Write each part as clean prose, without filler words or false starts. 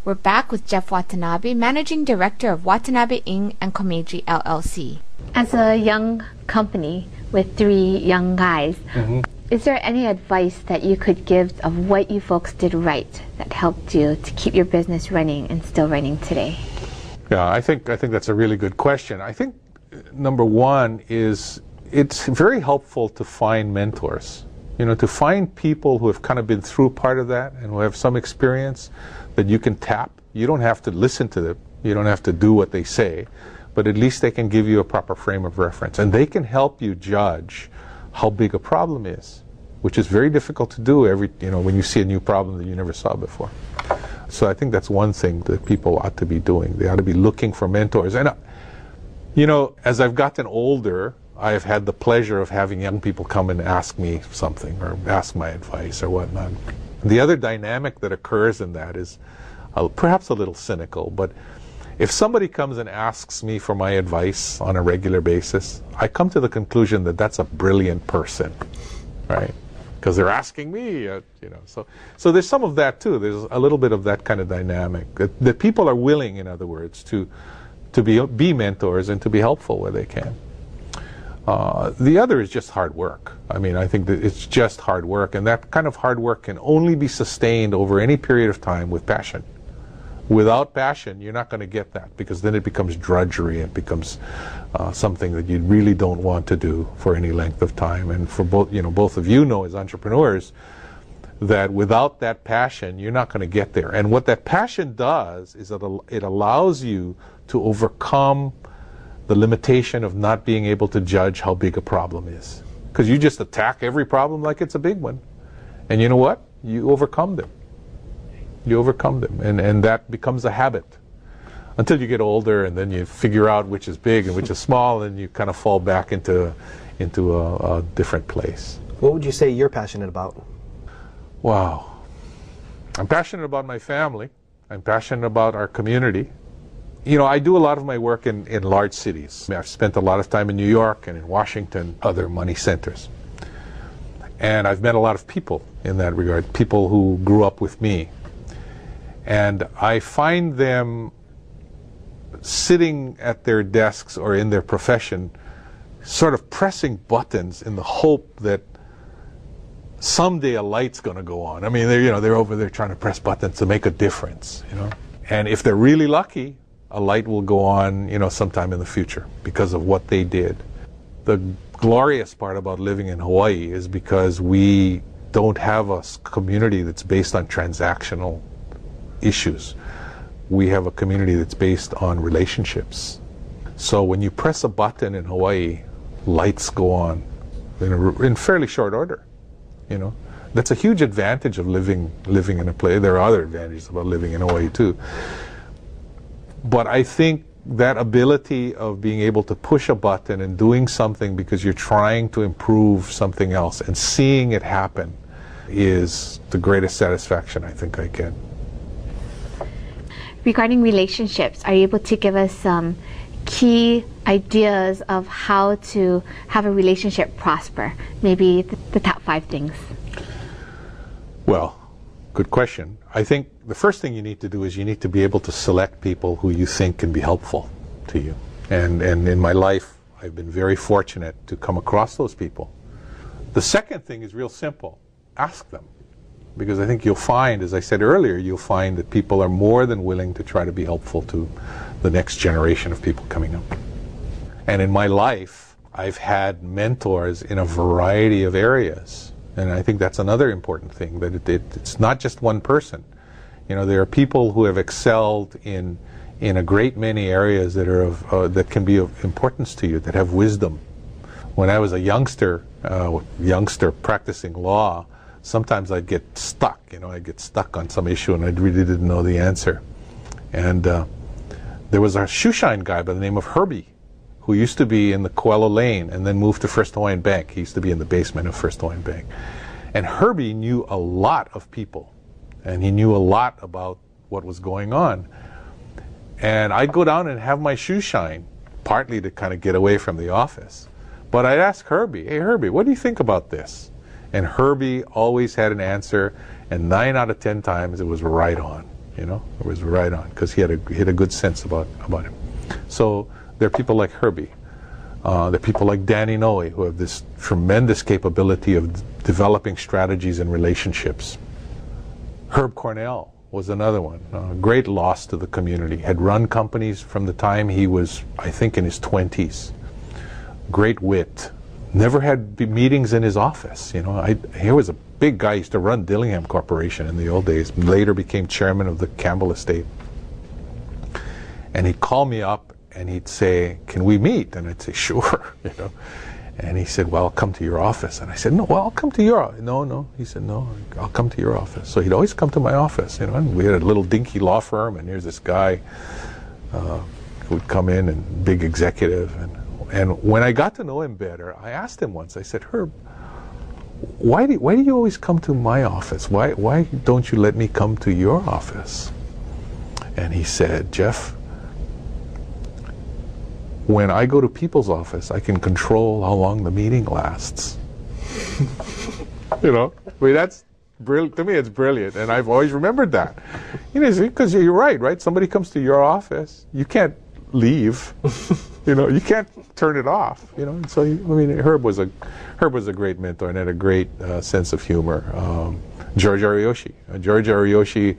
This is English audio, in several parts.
We're back with Jeff Watanabe, Managing Director of Watanabe Ing Komeiji LLC. As a young company with 3 young guys, is there any advice that you could give of what you folks did right that helped you to keep your business running and still running today? Yeah, I think that's a really good question. I think number one is it's very helpful to find mentors. You know, to find people who have kind of been through part of that and who have some experience that you can tap. You don't have to listen to them. You don't have to do what they say, but at least they can give you a proper frame of reference, and they can help you judge how big a problem is, which is very difficult to do when you see a new problem that you never saw before. So I think that's one thing that people ought to be doing. They ought to be looking for mentors. And as I've gotten older, I've had the pleasure of having young people come and ask me something or ask my advice or whatnot. The other dynamic that occurs in that is perhaps a little cynical, but if somebody comes and asks me for my advice on a regular basis, I come to the conclusion that that's a brilliant person, right? Because they're asking me, So there's some of that too. There's a little bit of that kind of dynamic that people are willing, in other words, to be mentors and to be helpful where they can. The other is just hard work. I mean, I think that it's just hard work, and that kind of hard work can only be sustained over any period of time with passion. Without passion, you're not going to get that, because then it becomes drudgery. It becomes something that you really don't want to do for any length of time. And for both of you know as entrepreneurs that without that passion, you're not going to get there. And what that passion does is that it allows you to overcome the limitation of not being able to judge how big a problem is. Because you just attack every problem like it's a big one. And you know what? You overcome them. You overcome them. And that becomes a habit. Until you get older, and then you figure out which is big and which is small, and you kind of fall back into a different place. What would you say you're passionate about? Wow. I'm passionate about my family. I'm passionate about our community. I do a lot of my work in large cities. I've spent a lot of time in New York and in Washington, other money centers. And I've met a lot of people in that regard, people who grew up with me. And I find them sitting at their desks or in their profession, sort of pressing buttons in the hope that someday a light's going to go on. I mean, they're over there trying to press buttons to make a difference, And if they're really lucky, a light will go on, sometime in the future because of what they did. The glorious part about living in Hawaii is because we don't have a community that's based on transactional issues. We have a community that's based on relationships. So when you press a button in Hawaii, lights go on in fairly short order. That's a huge advantage of living in a place. There are other advantages about living in Hawaii too. But I think that ability of being able to push a button and doing something because you're trying to improve something else and seeing it happen is the greatest satisfaction I think I get. Regarding relationships, are you able to give us some key ideas of how to have a relationship prosper? Maybe the top 5 things. Well, good question. I think the first thing you need to do is you need to be able to select people who you think can be helpful to you. And in my life, I've been very fortunate to come across those people. The second thing is real simple. Ask them. Because I think you'll find, as I said earlier, you'll find that people are more than willing to try to be helpful to the next generation of people coming up. And in my life, I've had mentors in a variety of areas. And I think that's another important thing, that it's not just one person. There are people who have excelled in a great many areas that are that can be of importance to you, that have wisdom. When I was a youngster practicing law, sometimes I'd get stuck. I'd get stuck on some issue and I really didn't know the answer. And there was a shoeshine guy by the name of Herbie, who used to be in the Coelho Lane and then moved to First Hawaiian Bank. He used to be in the basement of First Hawaiian Bank. And Herbie knew a lot of people, and he knew a lot about what was going on. And I'd go down and have my shoe shine, partly to kind of get away from the office. But I'd ask Herbie, hey Herbie, what do you think about this? And Herbie always had an answer, and 9 out of 10 times it was right on. you know. It was right on, because he had a good sense about him. So there are people like Herbie. There are people like Daniel Inouye, who have this tremendous capability of developing strategies and relationships. Herb Cornell was another one. Great loss to the community. Had run companies from the time he was, I think, in his 20s. Great wit. Never had meetings in his office. You know, he was a big guy. He used to run Dillingham Corporation in the old days. Later became chairman of the Campbell Estate. And he'd call me up and he'd say, "Can we meet?" And I'd say, "Sure." You know. And he said, "Well, I'll come to your office." And I said, "No, well, I'll come to your office." No. He said, "No, I'll come to your office." So he'd always come to my office, you know. And we had a little dinky law firm, and here's this guy who'd come in, and big executive. And when I got to know him better, I asked him once, I said, "Herb, why do you always come to my office? Why don't you let me come to your office?" And he said, "Jeff, when I go to people's office, I can control how long the meeting lasts." You know, I mean, that's brilliant. To me, it's brilliant, and I've always remembered that. You know, because you're right? Somebody comes to your office, you can't leave. You know, you can't turn it off. You know, and so Herb was a great mentor and had a great sense of humor. George Ariyoshi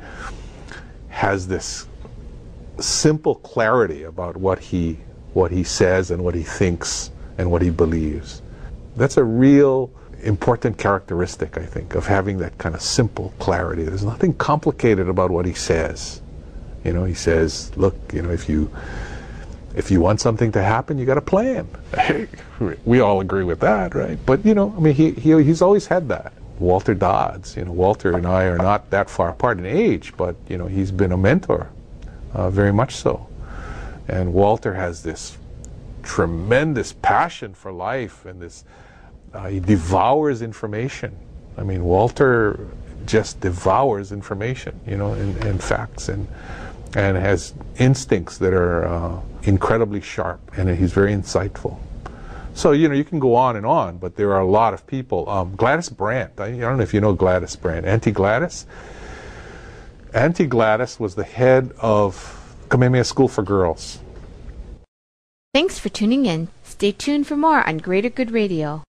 has this simple clarity about what he says and what he thinks and what he believes. That's a real important characteristic, I think, of having that kind of simple clarity. There's nothing complicated about what he says. You know, he says, "Look, you know, if you want something to happen, you got a plan." We all agree with that, right? But you know, I mean, he's always had that. Walter Dodds, you know, Walter and I are not that far apart in age, but you know, he's been a mentor, very much so. And Walter has this tremendous passion for life, and this he devours information. I mean, Walter just devours information, you know, and facts, and has instincts that are incredibly sharp, and he's very insightful. So, you know, you can go on and on, but there are a lot of people. Gladys Brandt, I don't know if you know Gladys Brandt. Auntie Gladys? Auntie Gladys was the head of Kamehameha School for Girls. Thanks for tuning in. Stay tuned for more on Greater Good Radio.